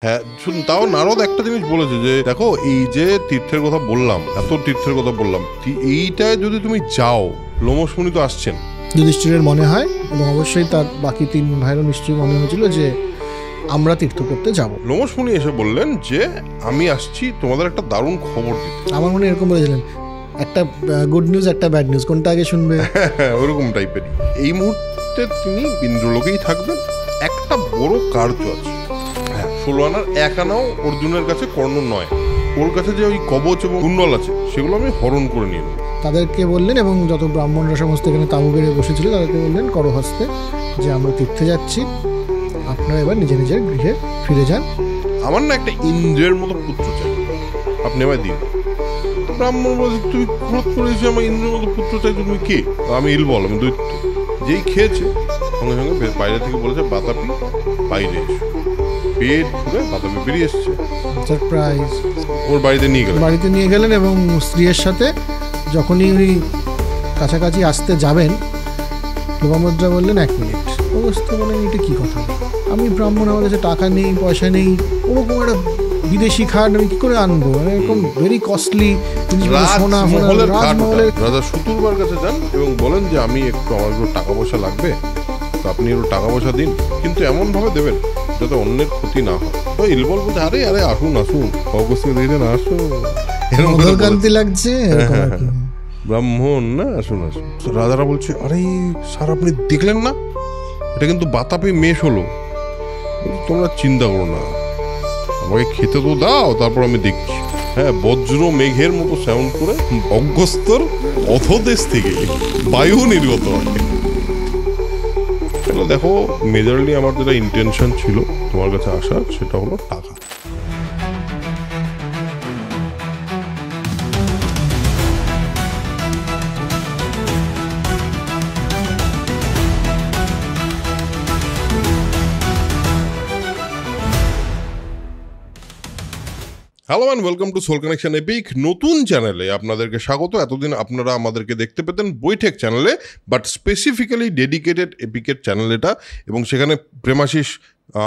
হ্যাঁ, শুনুন, তাও নারদ একটা জিনিস বলেছে যে দেখো, এই যে তীর্থের কথা বললাম, এত তীর্থের কথা বললাম, এইটায় যদি তুমি যাও, লোমশ মুনি তো আসছেন। যুধিষ্ঠিরের মনে হয়, এবং অবশ্যই তার বাকি 3 ভাইয়েরও নিশ্চয়ই মনে হয়েছিল যে আমরা তীর্থ করতে যাব। লোমশ মুনি এসে বললেন যে আমি আসছি তোমাদের একটা দারুণ খবর দিতে। আমার মনে এরকম বলেছিলেন, একটা গুড নিউজ একটা ব্যাড নিউজ, কোনটা আগে শুনবে? ওরকম টাইপেরই। এই মুহূর্তে তিনি ইন্দ্রলোকেই থাকবেন। একটা বড় কার্য আছে। হ্যাঁ, 16 আনার 1 আনাও অর্জুনের কাছে কর্ণ নয়। ওর কাছে যে ওই কবচ এবং কুণ্ডল আছে, সেগুলো আমি হরণ করে নিয়ে নেব। তাদেরকে বললেন, এবং যত ব্রাহ্মণরা সমস্ত এখানে তাঁবু বেড়ে বসেছিল তাদেরকে বললেন করহস্তে যে আমরা তীর্থে যাচ্ছি, আপনারা এবার নিজের নিজের গৃহে ফিরে যান। আমার না একটা ইন্দ্রের মতো পুত্র চাই, আপনি আমায় দিন। ব্রাহ্মণ বলছে, তুই ক্রোধ করেছিস, আমার ইন্দ্রের মতো পুত্র চাই, তুমি কে? আমি ইলবল, আমি দৈত্য। যেই খেয়েছে সঙ্গে সঙ্গে বাইরে থেকে বলেছে, বাতাপি বাইরে এসো। পেট পুরে বাতাপি বেরিয়ে এসছে। সারপ্রাইজ। ওর বাড়িতে নিয়ে গেলেন এবং স্ত্রীর সাথে যখনই উনি কাছাকাছি আসতে যাবেন, লোপামুদ্রা বললেন 1 মিনিট। অবস্থা বলেন, এটা কী কথা? আমি ব্রাহ্মণ, আমার কাছে টাকা নেই, পয়সা নেই, ওরকম একটা বিদেশি খাট আমি কি করে আনবো? এরকম ভেরি কস্টলি রাজা শত্রুবার কাছে যান এবং বলেন যে আমি আমার একটু টাকা পয়সা লাগবে, তো আপনি একটু টাকা পয়সা দিন, কিন্তু এমন ভাবে দেবেন যাতে অন্যের ক্ষতি না হয়। তো ইলবল বলছে, আরে আরে আসুন আসুন, অবশ্যই দেখলেন, আসুন, এরকম লাগছে ব্রাহ্মণ না, আসুন আসুন। রাজারা বলছে, আরে স্যার আপনি দেখলেন না, এটা কিন্তু বাতাপি মেষ হলো। তোমরা চিন্তা করো না, আমাকে খেতে তো দাও, তারপর আমি দেখছি। হ্যাঁ, বজ্র মেঘের মতো সাউন্ড করে অজ্ঞস্তর অধদেশ থেকে বায়ু নির্গত হয়। দেখো, মেজরলি আমার যেটা ইন্টেনশন ছিল তোমার কাছে আসার, সেটা হলো টাকা। Hello and welcome to Soul Connection Epic. নতুন চ্যানেলে আপনাদেরকে স্বাগত। এতদিন আপনারা আমাদেরকে দেখতে পেতেন বৈঠক চ্যানেলে, বাট স্পেসিফিক্যালি ডেডিকেটেড এপিকের চ্যানেল এটা, এবং সেখানে প্রেমাশিস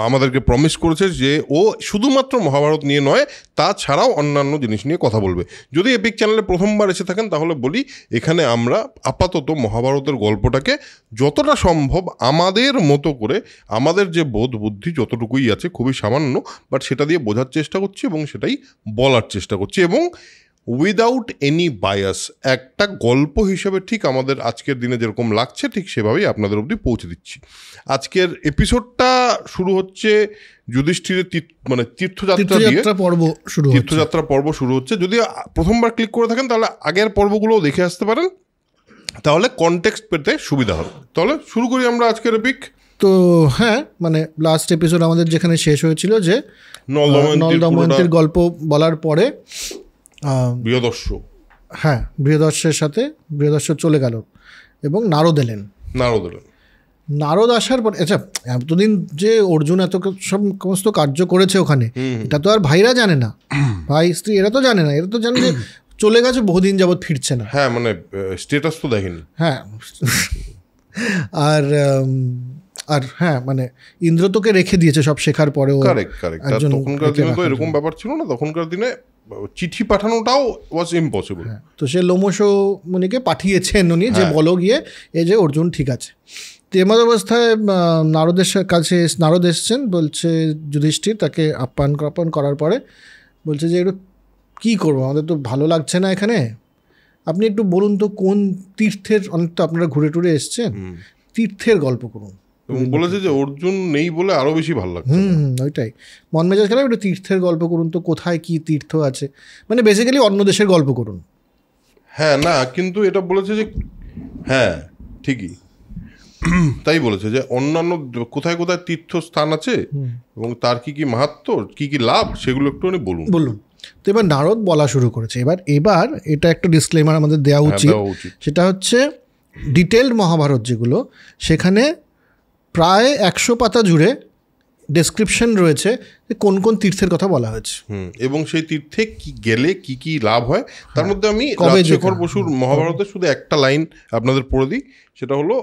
আমাদেরকে প্রমিস করেছে যে ও শুধুমাত্র মহাভারত নিয়ে নয়, তাছাড়াও অন্যান্য জিনিস নিয়ে কথা বলবে। যদি এপিক চ্যানেলে প্রথমবার এসে থাকেন তাহলে বলি, এখানে আমরা আপাতত মহাভারতের গল্পটাকে যতটা সম্ভব আমাদের মতো করে, আমাদের যে বোধ বুদ্ধি যতটুকুই আছে, খুবই সামান্য, বাট সেটা দিয়ে বোঝার চেষ্টা করছি এবং সেটাই বলার চেষ্টা করছি, এবং উইদাউট এনি বায়াস একটা গল্প হিসেবে ঠিক আমাদের আজকের দিনে যেরকম লাগছে ঠিক সেভাবেই আপনাদের অবধি পৌঁছে দিচ্ছি। আজকের এপিসোডটা শুরু হচ্ছে যুধিষ্ঠিরের তীর্থযাত্রা পর্ব শুরু হচ্ছে। যদি প্রথমবার ক্লিক করে থাকেন তাহলে আগের পর্বগুলোও দেখে আসতে পারেন, তাহলে কনটেক্সট পেতে সুবিধা হবে। তাহলে শুরু করি আমরা আজকের এপিক। তো হ্যাঁ, মানে লাস্ট এপিসোড আমাদের যেখানে শেষ হয়েছিল যে নল দময়ন্তীর গল্প বলার পরে বৃহদর্শের সাথে বৃহদর্শ চলে গেল এবং নারদ এলেন। নারদ আসার পর, আচ্ছা, এতদিন যে অর্জুন এত সমস্ত কার্য করেছে ওখানে, এটা তো আর ভাইরা জানে না, ভাই স্ত্রী এরা তো জানে না। এরা তো জানে যে চলে গেছে, বহুদিন যাবৎ ফিরছে না। হ্যাঁ, মানে স্ট্যাটাস তো দেখেনি। হ্যাঁ, আর হ্যাঁ, মানে ইন্দ্র তোকে রেখে দিয়েছে সব শেখার পরেও। তখনকার দিনে তো এরকম ব্যাপার ছিল না। তখনকার দিনে চিঠি পাঠানোটাও ওয়াজ ইম্পসিবল। তো সে লোমশ মুনিকে পাঠিয়েছেন উনি, যে বলো গিয়ে এই যে অর্জুন ঠিক আছে। তো এমন অবস্থায় নারদের কাছে নারদ এসছেন, বলছে যুধিষ্ঠির তাকে আপ্যায়ন করার পরে বলছে যে একটু কী করবো, আমাদের তো ভালো লাগছে না এখানে, আপনি একটু বলুন তো কোন তীর্থের, অনেক তো আপনারা ঘুরে টুরে এসছেন, তীর্থের গল্প করুন। এবং বলেছে যে অর্জুন নেই বলে আরো বেশি ভালো লাগছে। ওইটাই মন মেজাজ খেলাম, একটু তীর্থের গল্প করুন তো, কোথায় কি তীর্থ আছে, মানে বেসিক্যালি অন্য দেশের গল্প করুন। হ্যাঁ, না কিন্তু এটা বলেছে যে, হ্যাঁ ঠিকই তাই বলেছে যে অন্যান্য কোথায় কোথায় তীর্থস্থান আছে এবং তার কি কি মাহাত্ম্য, কি কি লাভ, সেগুলো একটুখানি বলুন। তো এবার নারদ বলা শুরু করেছে। এবার এটা একটা ডিসক্লেমার আমাদের দেওয়া উচিত। সেটা হচ্ছে ডিটেলড মহাভারত যেগুলো, সেখানে প্রায় 100 পাতা জুড়ে ডেসক্রিপশন রয়েছে কোন কোন তীর্থের কথা বলা হয়েছে, এবং সেই তীর্থে কি গেলে কি কি লাভ হয়। তার মধ্যে আমি রাজশেখর বসুর মহাভারতের শুধু একটা লাইন আপনাদের পড়ে দিই, সেটা হলো,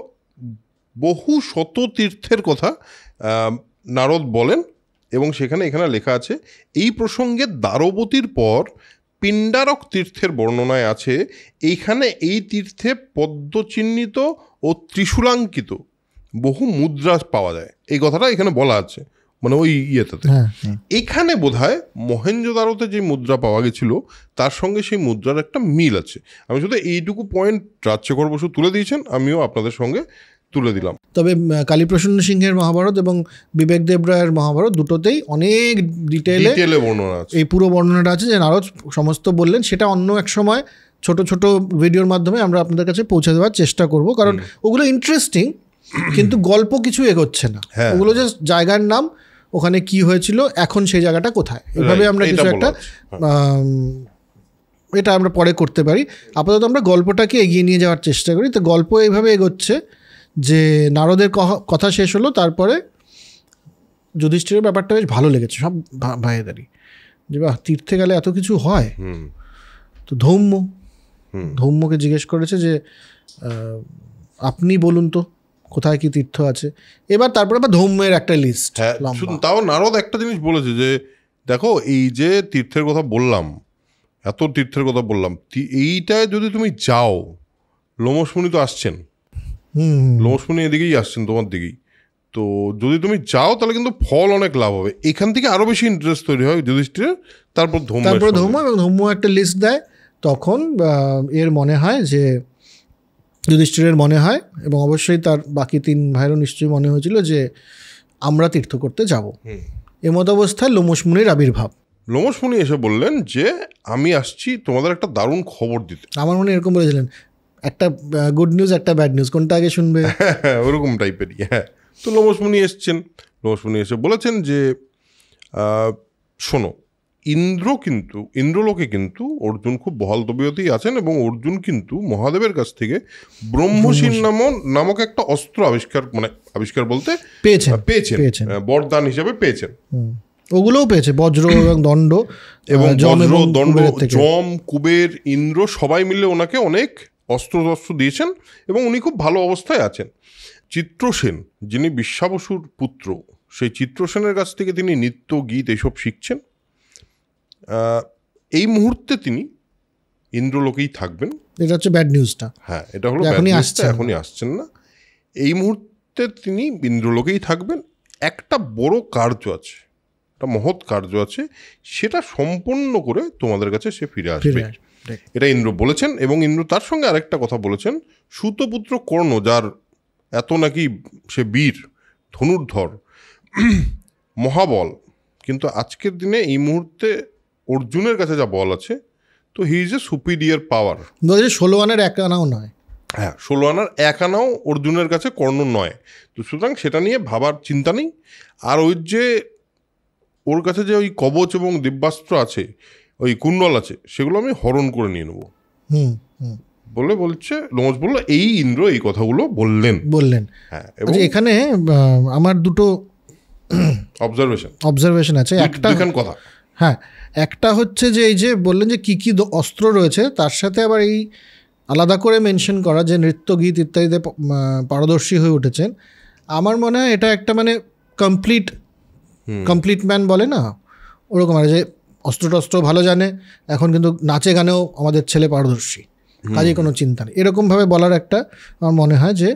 বহু শত তীর্থের কথা নারদ বলেন, এবং এখানে লেখা আছে, এই প্রসঙ্গে দ্বারবতীর পর পিণ্ডারক তীর্থের বর্ণনায় আছে, এইখানে এই তীর্থে পদ্মচিহ্নিত ও ত্রিশূলাঙ্কিত বহু মুদ্রা পাওয়া যায়। এই কথাটা এখানে বলা আছে, মানে ওই ইয়েটাতে। এখানে বোধহয় মহেঞ্জোদারোতে যে মুদ্রা পাওয়া গেছিল তার সঙ্গে সেই মুদ্রার একটা মিল আছে। আমি শুধু এইটুকু পয়েন্ট রাজশেখর বসু তুলে দিয়েছেন, আমিও আপনাদের সঙ্গে তুলে দিলাম। তবে কালীপ্রসন্ন সিংহের মহাভারত এবং বিবেক দেব রায়ের মহাভারত দুটোতেই অনেক ডিটেলে বর্ণনা আছে, এই পুরো বর্ণনাটা আছে, যে নারদ সমস্ত বললেন। সেটা অন্য এক সময় ছোট ছোট ভিডিওর মাধ্যমে আমরা আপনাদের কাছে পৌঁছে দেওয়ার চেষ্টা করব, কারণ ওগুলো ইন্টারেস্টিং, কিন্তু গল্প কিছু এগোচ্ছে না। ওগুলো জাস্ট জায়গার নাম, ওখানে কি হয়েছিল, এখন সেই জায়গাটা কোথায়, এভাবে আমরা কিছু একটা এটা আমরা পরে করতে পারি। আপাতত আমরা গল্পটাকে এগিয়ে নিয়ে যাওয়ার চেষ্টা করি। তো গল্প এইভাবে এগোচ্ছে যে নারদের কথা শেষ হলো, তারপরে যুধিষ্ঠিরের ব্যাপারটা বেশ ভালো লেগেছে সব ভাইয়েদেরই, যে বাহ, তীর্থে গেলে এত কিছু হয়। তো ধৌম্যকে জিজ্ঞেস করেছে যে আপনি বলুন তো কোথায় কি তীর্থ আছে। তারপরে আবার ধৌম্যের একটা লিস্ট। তাও নারদ একটা জিনিস বলেছে যে দেখো, এই যে তীর্থের কথা বললাম, এত তীর্থের কথা বললাম, এইটায় যদি তুমি যাও, লোমসমুনি তো আসছেন, লোমসমুনি এদিকেই আসছেন তোমার দিকেই, তো যদি তুমি যাও তাহলে কিন্তু ফল অনেক লাভ হবে। এখান থেকে আরো বেশি ইন্টারেস্ট তৈরি হয় যুধিষ্ঠিরের। তারপর ধৌম্য একটা লিস্ট দেয়। তখন এর মনে হয় যে যুধিষ্ঠিরের মনে হয়, এবং অবশ্যই তার বাকি 3 ভাইয়েরও নিশ্চয়ই মনে হয়েছিল যে আমরা তীর্থ করতে যাব। এমত অবস্থায় লোমসমুনির আবির্ভাব। লোমসমুনি এসে বললেন যে আমি আসছি তোমাদের একটা দারুণ খবর দিতে। আমার মনে এরকম বলেছিলেন, একটা গুড নিউজ একটা ব্যাড নিউজ, কোনটা আগে শুনবে, ওরকম টাইপেরই। হ্যাঁ, তো লোমসমুনি এসছেন। লোমসমুনি এসে বলেছেন যে শোনো, ইন্দ্রলোকে কিন্তু অর্জুন খুব বহাল তবিয়তেই আছেন, এবং অর্জুন কিন্তু মহাদেবের কাছ থেকে ব্রহ্মশীল নামক একটা অস্ত্র আবিষ্কার বলতে পেয়েছেন, বরদান হিসেবে পেয়েছেন। ওগুলোও পেয়েছে, বজ্র এবং দণ্ড, এবং যম, কুবের, ইন্দ্র সবাই মিলে ওনাকে অনেক অস্ত্র দিয়েছেন, এবং উনি খুব ভালো অবস্থায় আছেন। চিত্রসেন, যিনি বিশ্বাবসুর পুত্র, সেই চিত্রসেনের কাছ থেকে তিনি নৃত্য, গীত এইসব শিখছেন। এই মুহূর্তে তিনি ইন্দ্রলোকেই থাকবেন। এটা হচ্ছে ব্যাড নিউজটা। হ্যাঁ, এটা হলো এখনই আসছেন না, এই মুহূর্তে তিনি ইন্দ্রলোকেই থাকবেন। একটা বড় কার্য আছে, একটা মহৎ কার্য আছে, সেটা সম্পন্ন করে তোমাদের কাছে সে ফিরে আসবে, এটা ইন্দ্র বলেছেন। এবং ইন্দ্র তার সঙ্গে আরেকটা কথা বলেছেন, সুতপুত্র কর্ণ, যার এত নাকি সে বীর, ধনুর্ধর, মহাবল, কিন্তু আজকের দিনে এই মুহূর্তে অর্জুনের কাছে যা বল আছে, তো হি ইজ এ সুপিরিয়ার পাওয়ার। 16 আনার 1 আনাও নয়। হ্যাঁ, 16 আনার 1 আনাও অর্জুনের কাছে কর্ণ নয়। তো সুতরাং সেটা নিয়ে ভাবার চিন্তা নেই। আর ওই যে ওর কাছে যে ওই কবচ এবং দিব্যাস্ত্র আছে, ওই কুণ্ডল আছে, সেগুলো আমি হরণ করে নিয়ে নেবো বলছে। লোমশ বলল, এই ইন্দ্র এই কথাগুলো বললেন। হ্যাঁ, এবং এখানে আমার দুটো অবজারভেশন আছে। একটা হচ্ছে যে এই যে বললেন যে কি কি অস্ত্র রয়েছে, তার সাথে আবার এই আলাদা করে মেনশন করা যে নৃত্য, গীত ইত্যাদিতে পারদর্শী হয়ে উঠেছেন। আমার মনে হয় এটা একটা মানে কমপ্লিট ম্যান বলে না, ওরকম আর যে অস্ত্র ভালো জানে, এখন কিন্তু নাচে গানেও আমাদের ছেলে পারদর্শী, কাজে কোনো চিন্তা নেই, এরকমভাবে বলার একটা আমার মনে হয় যে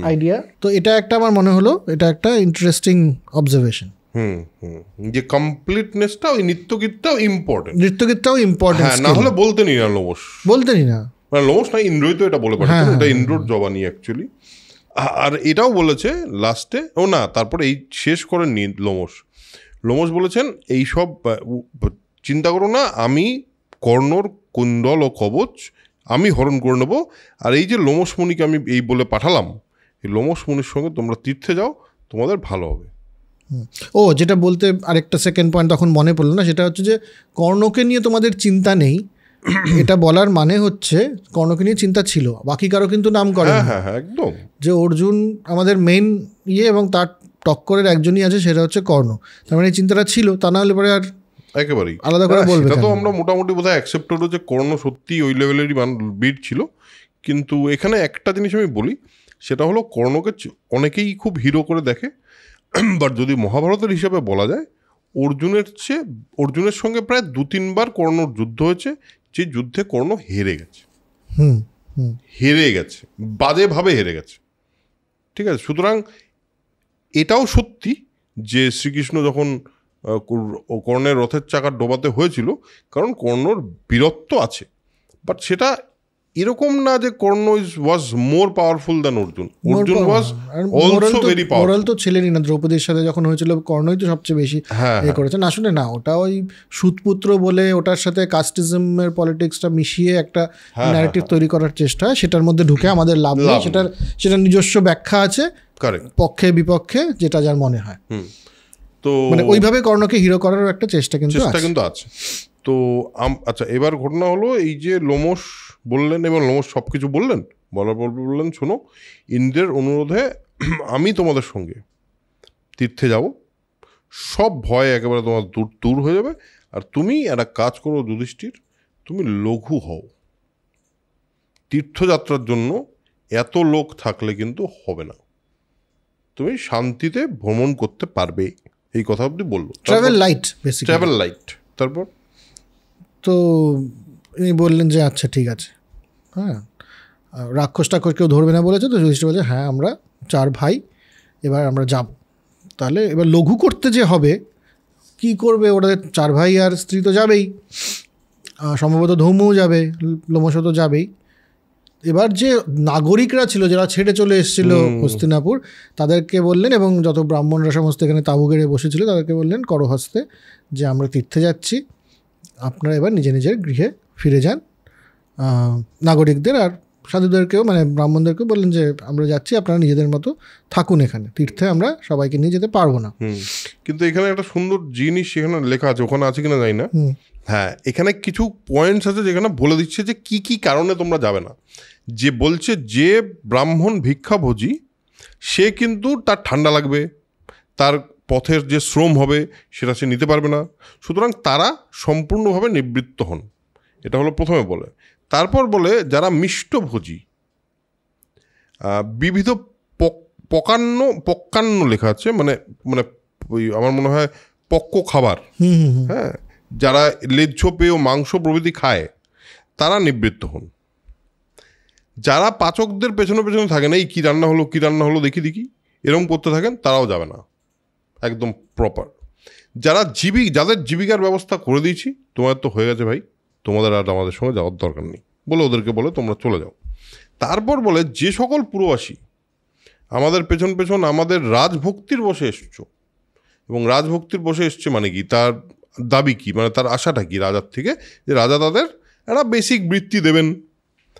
আইডিয়া। তো এটা একটা আমার মনে হলো, এটা একটা ইন্টারেস্টিং অবজারভেশন। যে কমপ্লিটনেসটা, ওই নৃত্যগীতটাও ইম্পর্টেন্ট, না হলে বলতেনই না লোমশ, মানে লোমশ না, ইন্দ্রই তো এটা বলে পাঠাতেন, এটা ইন্দ্রর জবানি অ্যাকচুয়ালি। আর এটাও বলেছে লাস্টে, তারপরে এই শেষ করেননি লোমশ বলেছেন, এইসব চিন্তা করো না, আমি কর্ণর কুণ্ডল ও কবচ আমি হরণ করে নেবো। আর এই যে লোমশ মুনিকে আমি এই বলে পাঠালাম, এই লোমশ মুনির সঙ্গে তোমরা তীর্থে যাও, তোমাদের ভালো হবে। যেটা বলতে আরেকটা সেকেন্ড পয়েন্ট তখন মনে পড়লো না, সেটা হচ্ছে যে কর্ণকে নিয়ে তোমাদের চিন্তা নেই, এটা বলার মানে হচ্ছে কর্ণকে নিয়ে চিন্তা ছিল, বাকি কারো কিন্তু নাম করে। হ্যাঁ, একদম, যে অর্জুন আমাদের মেইন এবং তার টক্করের একজনই আছে, সেটা হচ্ছে কর্ণ। তার মানে এই চিন্তাটা ছিল, তা না হলে পরে আর একেবারেই আলাদা করে বলবে। সেটা তো আমরা মোটামুটি বোধহয় অ্যাকসেপ্ট হলো যে কর্ণ সত্যি ওই লেভেলেরই বীর ছিল। কিন্তু এখানে একটা জিনিস আমি বলি, সেটা হলো কর্ণকে অনেকেই খুব হিরো করে দেখে, বাট যদি মহাভারতের হিসাবে বলা যায়, অর্জুনের সঙ্গে প্রায় 2-3 বার কর্ণর যুদ্ধ হয়েছে, যে যুদ্ধে কর্ণ হেরে গেছে, বাজেভাবে হেরে গেছে। ঠিক আছে, সুতরাং এটাও সত্যি যে শ্রীকৃষ্ণ যখন কর্ণের রথের চাকা ডোবাতে হয়েছিল, কারণ কর্ণর বীরত্ব আছে, বাট সেটা এরকম না যে Karna was more powerful than Arjun was also very powerful. Moral তো ছিলেনই না, দ্রৌপদীর সাথে যখন হয়েছিল কর্ণই তো সবচেয়ে বেশি করেছেন। আসলে না, ওটা ওই সুতপুত্র বলে ওটার সাথে কাস্টিজমের পলিটিক্সটা মিশিয়ে একটা ন্যারেটিভ তৈরি করার চেষ্টা, সেটার মধ্যে ঢুকে আমাদের লাভ নেই। সেটার নিজস্ব ব্যাখ্যা আছে, পক্ষে বিপক্ষে, যেটা যার মনে হয়। তো মানে ওইভাবে কর্ণকে হিরো করার একটা চেষ্টা কিন্তু আছে। তো আচ্ছা, এবার ঘটনা হলো এই যে লোমশ বললেন, এবং লোমশ সব কিছু বলার পর বললেন, শোনো, ইন্দ্রের অনুরোধে আমি তোমাদের সঙ্গে তীর্থে যাব, সব ভয় একেবারে তোমার দূর হয়ে যাবে, আর তুমি একটা কাজ করো যুধিষ্ঠির, তুমি লঘু হও, তীর্থযাত্রার জন্য এত লোক থাকলে কিন্তু হবে না, তুমি শান্তিতে ভ্রমণ করতে পারবে, এই কথা অবধি বললো। Travel light. তারপর তো ইনি বললেন যে আচ্ছা ঠিক আছে, হ্যাঁ, রাক্ষস টাক্ষস কেউ ধরবে না বলেছে, তো যুধিষ্ঠির বলছে হ্যাঁ আমরা 4 ভাই এবার আমরা যাব। তাহলে এবার লঘু করতে যে হবে, কি করবে ওরা, 4 ভাই আর স্ত্রী তো যাবেই, সম্ভবত ধৌমও যাবে, লোমশ তো যাবেই। এবার যে নাগরিকরা ছিল যারা ছেড়ে চলে এসেছিল হস্তিনাপুর, তাদেরকে বললেন, এবং যত ব্রাহ্মণরা সমস্ত এখানে তাঁবু গেড়ে বসেছিল তাদেরকে বললেন করহস্তে যে আমরা তীর্থে যাচ্ছি, আপনারা এবার নিজের গৃহে ফিরে যান। নাগরিকদের আর সাধুদেরকেও, মানে ব্রাহ্মণদেরকেও বললেন যে আমরা যাচ্ছি, আপনারা নিজেদের মতো থাকুন, এখানে তীর্থে আমরা সবাইকে নিয়ে যেতে পারবো না। কিন্তু এখানে একটা সুন্দর জিনিস সেখানে লেখা আছে, ওখানে আছে কিনা জানি না, হ্যাঁ এখানে কিছু পয়েন্টস আছে যেখানে বলে দিচ্ছে যে কি কি কারণে তোমরা যাবে না। যে বলছে যে ব্রাহ্মণ ভিক্ষাভোজী সে কিন্তু তার ঠান্ডা লাগবে, তার পথের যে শ্রম হবে সেটা সে নিতে পারবে না, সুতরাং তারা সম্পূর্ণভাবে নিবৃত্ত হন, এটা হলো প্রথমে বলে। তারপর বলে যারা মিষ্টভোজী, বিবিধ পক্কান্ন লেখা আছে, মানে মানে ওই আমার মনে হয় পক্ক খাবার, হ্যাঁ, যারা লেজ্জ পেয় মাংস প্রভৃতি খায় তারা নিবৃত্ত হন। যারা পাচকদের পেছনে পেছনে থাকেন, এই কী রান্না হলো দেখি এরকম করতে থাকেন, তারাও যাবে না, একদম প্রপার। যাদের জীবিকার ব্যবস্থা করে দিয়েছি, তোমাদের তো হয়ে গেছে ভাই, তোমাদের আর আমাদের সঙ্গে যাওয়ার দরকার নেই বলে ওদেরকে বলে তোমরা চলে যাও। তারপর বলে যে সকল পুরবাসী আমাদের পেছন আমাদের রাজভক্তির বসে এসছো, এবং রাজভক্তির বসে এসছে মানে কি, তার দাবি কি, মানে তার আশাটা কি রাজার থেকে, যে রাজা তাদের একটা বেসিক বৃত্তি দেবেন,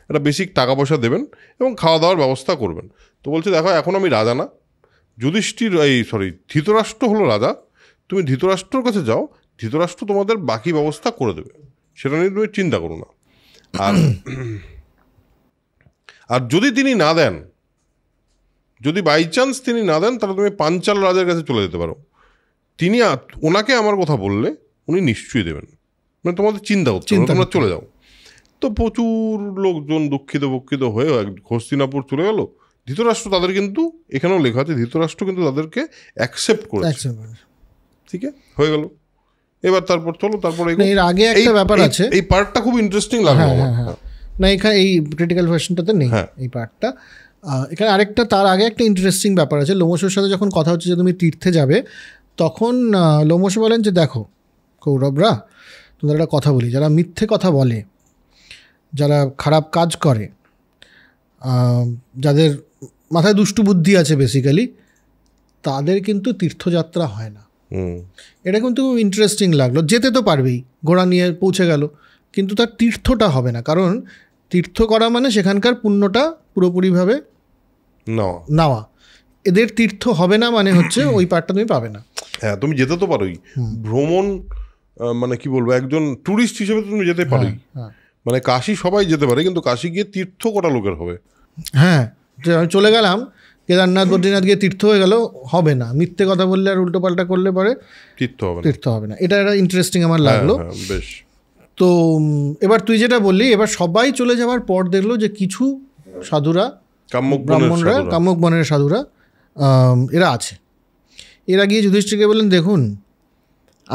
একটা বেসিক টাকা পয়সা দেবেন এবং খাওয়া দাওয়ার ব্যবস্থা করবেন। তো বলছে দেখো, এখন আমি রাজা না, ধৃতরাষ্ট্র হলো রাজা, তুমি ধৃতরাষ্ট্রর কাছে যাও, ধৃতরাষ্ট্র তোমাদের বাকি ব্যবস্থা করে দেবে, সেটা নিয়ে তুমি চিন্তা করো না। আর যদি তিনি না দেন, যদি বাই চান্স তিনি না দেন, তাহলে তুমি পাঞ্চাল রাজার কাছে চলে যেতে পারো, ওনাকে আমার কথা বললে উনি নিশ্চয়ই দেবেন, মানে তোমাদের চিন্তা করতে হবে, তোমরা চলে যাও। তো প্রচুর লোকজন দুঃখিত বক্ষিত হয়ে হস্তিনাপুর চলে গেল। ধৃতরাষ্ট্র তাদের, কিন্তু এখানেও লেখা আছে ধৃতরাষ্ট্র কিন্তু তাদেরকে অ্যাকসেপ্ট করেছে, ঠিক আছে, হয়ে গেল। এবার তারপর চলো, তারপর এর আগে একটা ব্যাপার আছে, এই পার্টটা খুব ইন্টারেস্টিং লাগলো আমার। না এখানে এই ক্রিটিক্যাল ভার্সনটাতে নেই এই পার্টটা, এখানে আরেকটা তার আগে একটা ইন্টারেস্টিং ব্যাপার আছে। লোমশের সাথে যখন কথা হচ্ছে যে তুমি তীর্থে যাবে, তখন লোমশ বলেন যে দেখো কৌরবরা, তোমাদের একটা কথা বলি, যারা মিথ্যে কথা বলে, যারা খারাপ কাজ করে, যাদের মাথায় দুষ্টু বুদ্ধি আছে বেসিক্যালি, তাদের কিন্তু তীর্থযাত্রা হয় না। এটা কিন্তু ইন্টারেস্টিং লাগলো। যেতে তো পারবেই, ঘোড়া নিয়ে পৌঁছে গেল, কিন্তু তার তীর্থটা হবে না, কারণ তীর্থ করা মানে সেখানকার পুণ্যটা পুরোপুরিভাবে নেওয়া। এদের তীর্থ হবে না মানে হচ্ছে ওই পার্টটা তুমি পাবে না। হ্যাঁ, তুমি যেতে তো পারোই, ভ্রমণ মানে কি বলবো, একজন ট্যুরিস্ট হিসেবে তুমি যেতে পারোই, মানে কাশী সবাই যেতে পারে, কিন্তু কাশী গিয়ে তীর্থ করা লোকের হবে। হ্যাঁ, আমি চলে গেলাম কেদারনাথ বদ্রীনাথ গিয়ে তীর্থ হয়ে গেল, হবে না। মিথ্যে কথা বললে আর উল্টো পাল্টা করলে পরে তীর্থ হবে না। এটা একটা ইন্টারেস্টিং আমার লাগলো। বেশ। তো এবার তুই যেটা বললি, এবার সবাই চলে যাওয়ার পর দেখলো যে কিছু সাধুরা, ব্রাহ্মণরা, কাম্যক বনের সাধুরা এরা আছে। এরা গিয়ে যুধিষ্ঠিরকে বললেন দেখুন,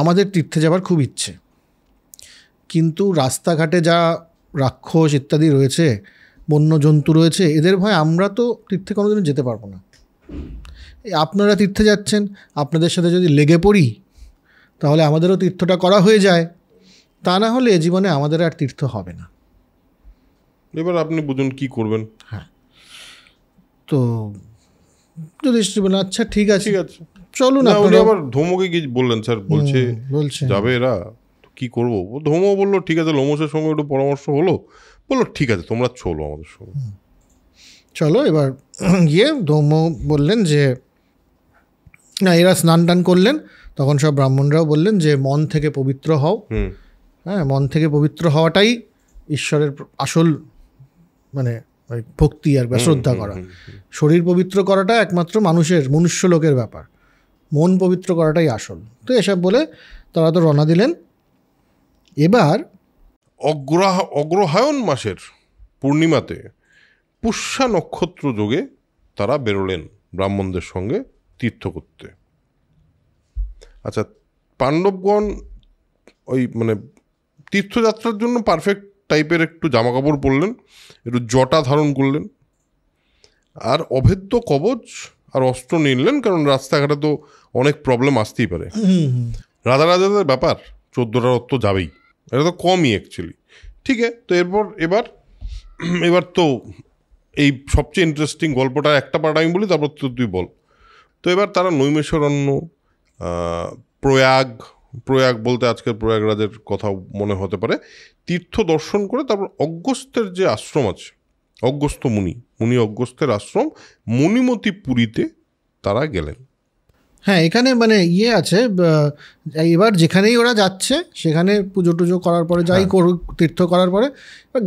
আমাদের তীর্থে যাবার খুব ইচ্ছে, কিন্তু রাস্তাঘাটে যা রাক্ষস ইত্যাদি রয়েছে, বন্য জন্তু রয়েছে, এদের ভয় আমরা তো তীর্থে কোনোদিনও যেতে পারবো না। আপনারা তীর্থে যাচ্ছেন, আপনাদের সাথে যদি লেগে পড়ি তাহলে আমাদেরও তীর্থটা করা হয়ে যায়, তা না হলে জীবনে আমাদের আর তীর্থ হবে না। এবার আপনি বুঝুন কি করবেন। হ্যাঁ, তো যুধিষ্ঠির বললেন আচ্ছা ঠিক আছে চলুন। উনি আবার ধৌমকে কি বললেন, স্যার বলছে যাবে এরা, কি করবো? ধৌম বললো ঠিক আছে, লোমসের সঙ্গে একটু পরামর্শ হলো, বললো ঠিক আছে তোমরা চলো আমাদের সঙ্গে। চলো। এবার গিয়ে ধৌম বললেন যে না, এরা স্নান টান করলেন, তখন সব ব্রাহ্মণরাও বললেন যে মন থেকে পবিত্র হও। হ্যাঁ, মন থেকে পবিত্র হওয়াটাই ঈশ্বরের আসল মানে ভক্তি আর শ্রদ্ধা করা। শরীর পবিত্র করাটা একমাত্র মনুষ্য লোকের ব্যাপার, মন পবিত্র করাটাই আসল। তো এসব বলে তারা তো রওনা দিলেন। এবার অগ্রহায়ণ মাসের পূর্ণিমাতে পুষ্যা নক্ষত্র যোগে তারা বেরোলেন ব্রাহ্মণদের সঙ্গে তীর্থ করতে। আচ্ছা, পাণ্ডবগণ ওই মানে তীর্থযাত্রার জন্য পারফেক্ট টাইপের একটু জামা কাপড় পরলেন, একটু জটা ধারণ করলেন, আর অভেদ্য কবচ আর অস্ত্র নিলেন, কারণ রাস্তাঘাটে তো অনেক প্রবলেম আসতেই পারে। রাজাদের ব্যাপার, 14টা রথ তো যাবেই, এটা তো কমই অ্যাকচুয়ালি। ঠিক আছে, তো এবার তো এই সবচেয়ে ইন্টারেস্টিং গল্পটা একটা পার্ট আমি বলি, তারপর তো তুই বল। তো এবার তারা নৈমিষারণ্য, প্রয়াগ বলতে আজকের প্রয়াগরাজের কথা মনে হতে পারে, তীর্থ দর্শন করে তারপর অগস্ত্যের যে আশ্রম আছে, অগস্ত্য মুনি অগস্ত্যের আশ্রম মণিমতি পুরীতে তারা গেলেন। হ্যাঁ, এখানে মানে আছে, এবার যেখানেই ওরা যাচ্ছে সেখানে পুজো টুজো করার পরে যাই করুক, তীর্থ করার পরে